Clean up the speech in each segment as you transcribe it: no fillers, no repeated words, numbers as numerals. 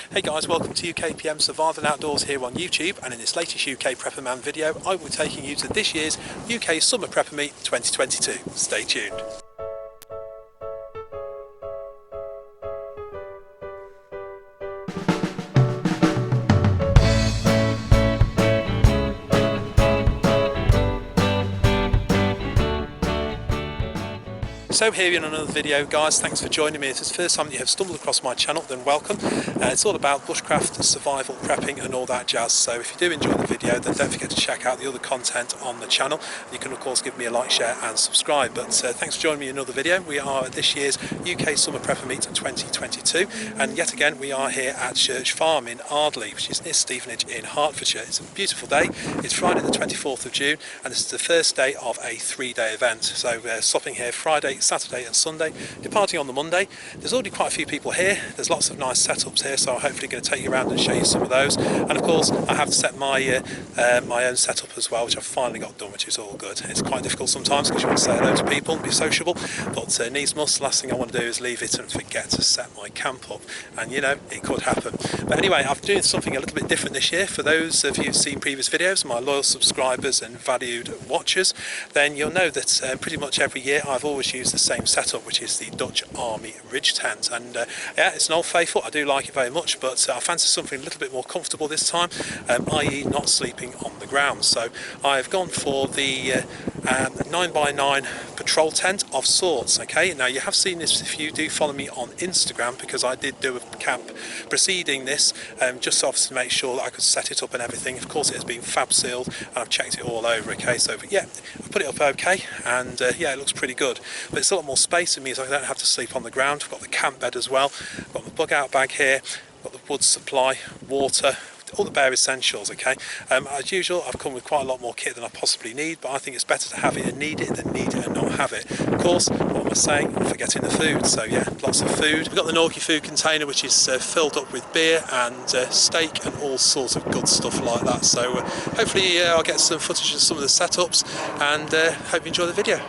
Hey guys, welcome to UKPM Survival and Outdoors here on YouTube, and in this latest UK Prepper Man video I will be taking you to this year's UK Summer Prepper Meet 2022. Stay tuned. So here in another video guys, thanks for joining me. If it's the first time that you have stumbled across my channel, then welcome. It's all about bushcraft, survival, prepping and all that jazz. So if you do enjoy the video, then don't forget to check out the other content on the channel. You can of course give me a like, share and subscribe. But thanks for joining me in another video. We are at this year's UK Summer Prepper Meet 2022, and yet again we are here at Church Farm in Ardeley, which is near Stevenage in Hertfordshire. It's a beautiful day. It's Friday the 24th of June and this is the first day of a 3-day event. So we're stopping here Friday, Saturday and Sunday, departing on the Monday. There's already quite a few people here. There's lots of nice setups here, so I'm hopefully going to take you around and show you some of those. And of course I have set my my own setup as well, which I've finally got done, which is all good. It's quite difficult sometimes because you want to say hello to people and be sociable, but needs must. Last thing I want to do is leave it and forget to set my camp up, and you know, it could happen. But anyway, I'm doing something a little bit different this year. For those of you who've seen previous videos, my loyal subscribers and valued watchers, then you'll know that pretty much every year I've always used the same setup, which is the Dutch Army Ridge tent, and yeah, it's an old faithful. I do like it very much, but I fancy something a little bit more comfortable this time, i.e. not sleeping on the ground. So I've gone for the 9x9 patrol tent of sorts. Okay, now you have seen this if you do follow me on Instagram, because I did do a camp preceding this, just obviously to make sure that I could set it up and everything. Of course it has been fab sealed and I've checked it all over. Okay, so but yeah, I've put it up okay, and yeah, it looks pretty good, but it's a lot more space. It means I don't have to sleep on the ground. I've got the camp bed as well, I've got the bug out bag here, I've got the wood supply, water, all the bare essentials. Okay, as usual I've come with quite a lot more kit than I possibly need, but I think it's better to have it and need it than need it and not have it. Of course, what am I saying? I'm forgetting the food. So yeah, lots of food. We've got the Norky food container, which is filled up with beer and steak and all sorts of good stuff like that. So hopefully I'll get some footage of some of the setups, and hope you enjoy the video.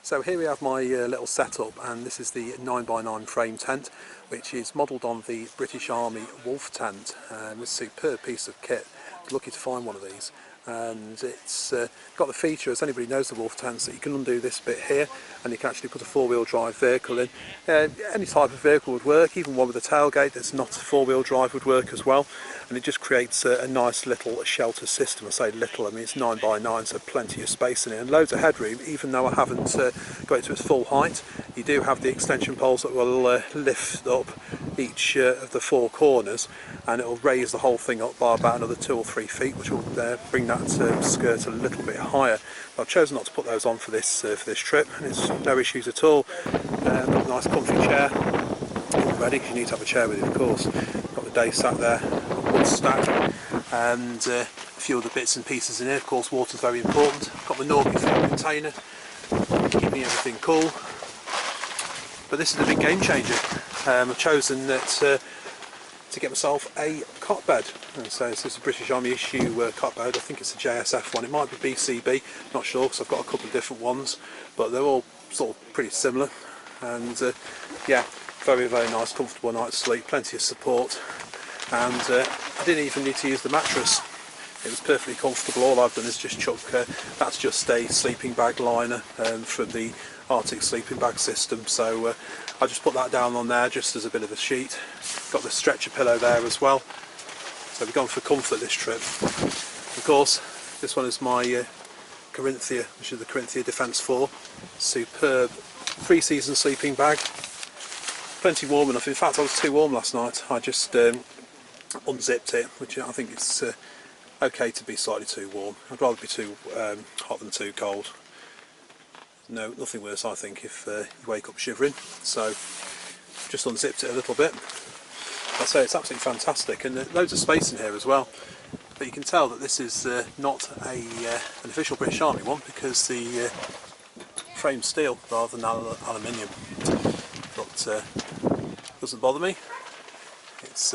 So here we have my little setup, and this is the 9x9 frame tent, which is modelled on the British Army Wolf tent. It's a superb piece of kit. Lucky to find one of these, and it's got the feature, as anybody knows the Wolf tents, that you can undo this bit here and you can actually put a four-wheel drive vehicle in. Any type of vehicle would work, even one with a tailgate that's not four-wheel drive would work as well, and it just creates a nice little shelter system. I say little, I mean it's 9x9, so plenty of space in it and loads of headroom. Even though I haven't got it to its full height, you do have the extension poles that will lift up each of the four corners, and it will raise the whole thing up by about another 2 or 3 feet, which will bring that skirt a little bit higher. But I've chosen not to put those on for this trip, and it's no issues at all. Got a nice comfy chair all ready, because you need to have a chair with you, of course. Got the day sat there, got wood stack, and a few other bits and pieces in here. Of course water's very important. Got the Norky food container, keeping everything cool. But this is a big game changer. I've chosen that to get myself a cot bed, and so this is a British Army issue cot bed. I think it's a JSF one, it might be BCB, not sure, because I've got a couple of different ones, but they're all sort of pretty similar. And yeah, very nice, comfortable night's sleep, plenty of support, and I didn't even need to use the mattress. It was perfectly comfortable. All I've done is just chuck, that's just a sleeping bag liner from the Arctic sleeping bag system, so I just put that down on there just as a bit of a sheet. Got the stretcher pillow there as well, so we've gone for comfort this trip. Of course this one is my Corinthia, which is the Corinthia Defence 4, superb 3-season sleeping bag, plenty warm enough. In fact I was too warm last night, I just unzipped it, which I think it's okay to be slightly too warm. I'd rather be too hot than too cold. No, nothing worse I think if you wake up shivering. So just unzipped it a little bit. I say it's absolutely fantastic, and loads of space in here as well. But you can tell that this is not an official British Army one, because the frame's steel rather than aluminium. But doesn't bother me. It's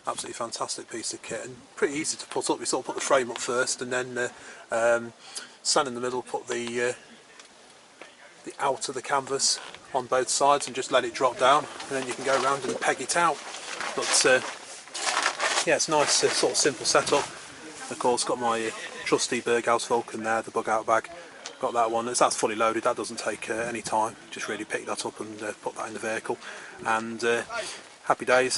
absolutely fantastic piece of kit and pretty easy to put up. You sort of put the frame up first and then stand in the middle, put the out of the canvas on both sides and just let it drop down, and then you can go around and peg it out. But yeah, it's a nice sort of simple setup. Of course, got my trusty Berghaus Vulcan there, the bug out bag. Got that one, that's fully loaded, that doesn't take any time. Just really pick that up and put that in the vehicle, and happy days.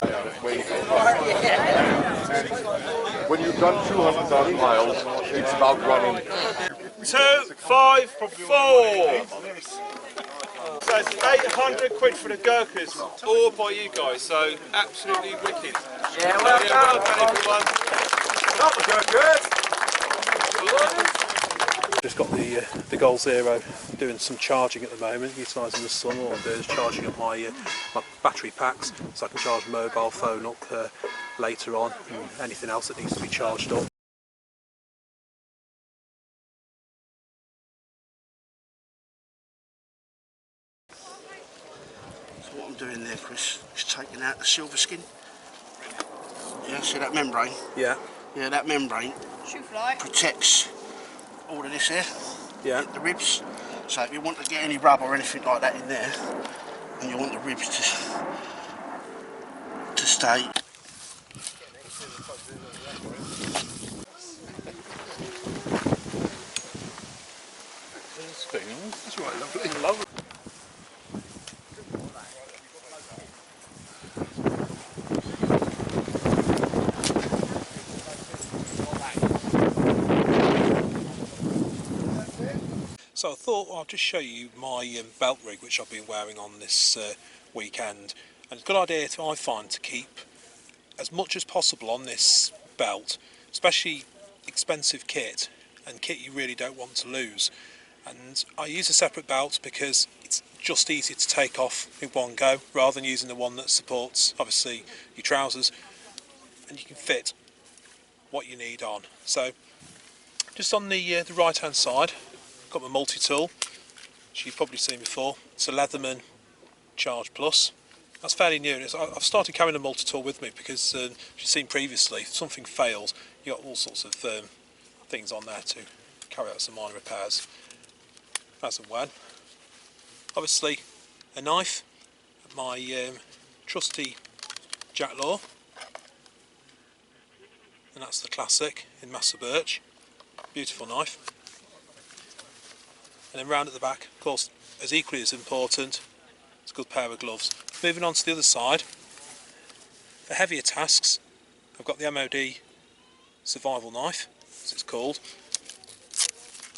When you've done 200,000 miles, it's about running. 2, 5, 4. So it's 800 quid for the Gurkhas, all by you guys, so absolutely wicked. Yeah, well done everyone. Not the Gurkhas. Just got the Goal Zero doing some charging at the moment, utilising the sun. All I'm doing is charging up my battery packs so I can charge my mobile phone up later on, and anything else that needs to be charged up. So what I'm doing there, Chris, is taking out the silver skin. Yeah, see that membrane? Yeah. Yeah, that membrane protects all of this here. Yeah. The ribs. So if you want to get any rub or anything like that in there, and you want the ribs to stay. That's right, lovely. So I thought I'll just show you my belt rig which I've been wearing on this weekend, and it's a good idea I find to keep as much as possible on this belt, especially expensive kit and kit you really don't want to lose. And I use a separate belt because it's just easier to take off in one go rather than using the one that supports obviously your trousers, and you can fit what you need on. So just on the right hand side, got my multi-tool, which you've probably seen before. It's a Leatherman Charge Plus. That's fairly new. I've started carrying a multi-tool with me because, as you've seen previously, if something fails, you've got all sorts of things on there to carry out some minor repairs as and when. Obviously, a knife, my trusty Jack Law, and that's the classic in Massa Birch. Beautiful knife. And then round at the back, of course, as equally as important, it's a good pair of gloves. Moving on to the other side, for heavier tasks, I've got the MOD survival knife, as it's called.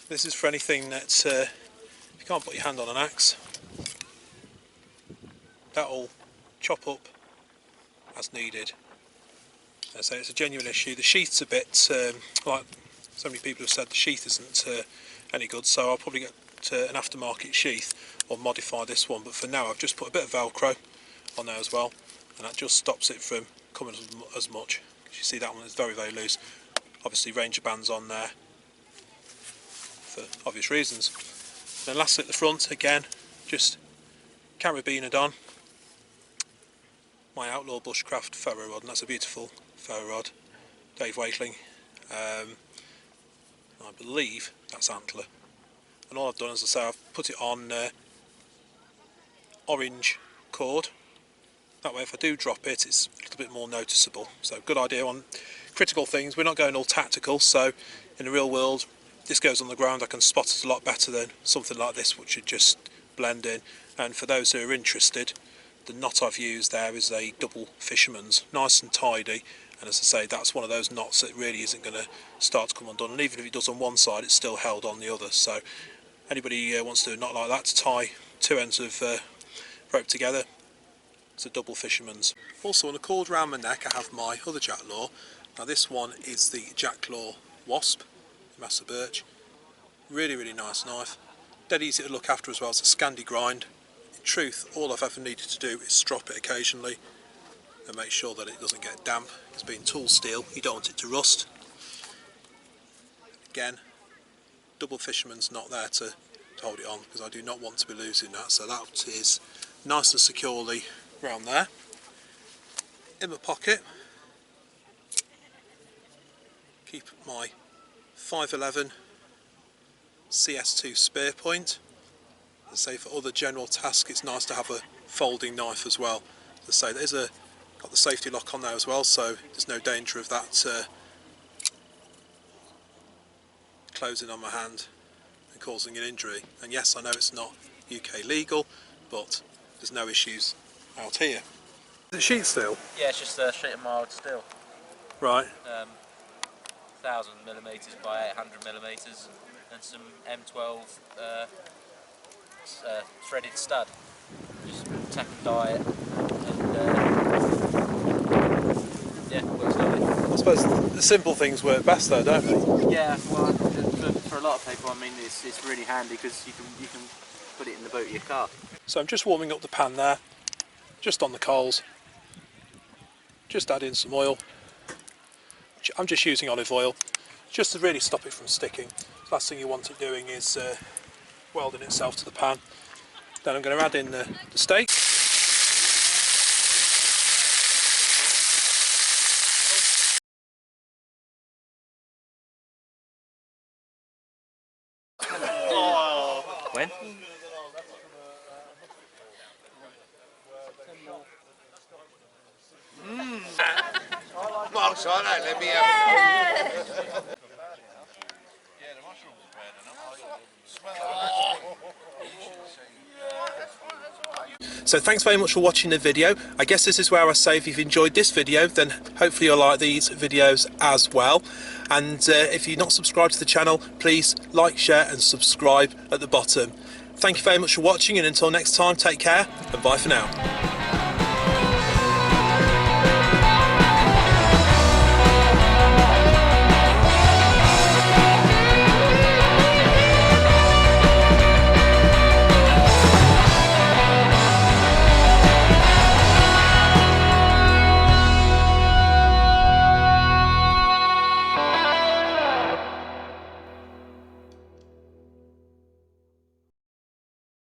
This is for anything that you can't put your hand on an axe, that'll chop up as needed. So it's a genuine issue. The sheath's a bit, like so many people have said, the sheath isn't any good, so I'll probably get an aftermarket sheath or modify this one, but for now I've just put a bit of Velcro on there as well, and that just stops it from coming as much. You see that one is very, very loose. Obviously Ranger bands on there for obvious reasons. Then lastly at the front, again, just carabiner on my Outlaw Bushcraft ferro rod, and that's a beautiful ferro rod, Dave Wakeling. I believe that's Antler. And all I've done, as I say, I've put it on orange cord. That way if I do drop it, it's a little bit more noticeable. So good idea on critical things. We're not going all tactical, so in the real world, this goes on the ground, I can spot it a lot better than something like this, which would just blend in. And for those who are interested, the knot I've used there is a double fisherman's, nice and tidy. And as I say, that's one of those knots that really isn't going to start to come undone, and even if it does on one side, it's still held on the other. So anybody wants to do a knot like that to tie two ends of rope together, it's a double fisherman's. Also on a cord round my neck I have my other Jack Law. Now this one is the Jack Law Wasp, Massa Birch. Really, really nice knife. Dead easy to look after as well. It's a Scandi grind. In truth, all I've ever needed to do is strop it occasionally and make sure that it doesn't get damp. It's being tool steel, you don't want it to rust. Again, double fisherman's knot there to hold it on, because I do not want to be losing that. So that is nice and securely around there. In my pocket, keep my 511 CS2 spear point. As I say, for other general tasks, it's nice to have a folding knife as well. As I say, there's got the safety lock on there as well, so there's no danger of that closing on my hand and causing an injury. And yes, I know it's not UK legal, but there's no issues out here. Is it sheet steel? Yeah, it's just a sheet of mild steel. Right. 1000mm by 800mm, and some M12 threaded stud. Just tack and dye it, and yeah, works lovely. I suppose the simple things work best though, don't they? Yeah, well, for a lot of people, I mean, it's really handy because you can put it in the boot of your car. So I'm just warming up the pan there, just on the coals. Just add in some oil. I'm just using olive oil, just to really stop it from sticking. The last thing you want it doing is welding itself to the pan. Then I'm going to add in the steak. When? Mark's on it, let me have it. So thanks very much for watching the video. I guess this is where I say if you've enjoyed this video, then hopefully you'll like these videos as well. And if you're not subscribed to the channel, please like, share and subscribe at the bottom. Thank you very much for watching, and until next time, take care and bye for now.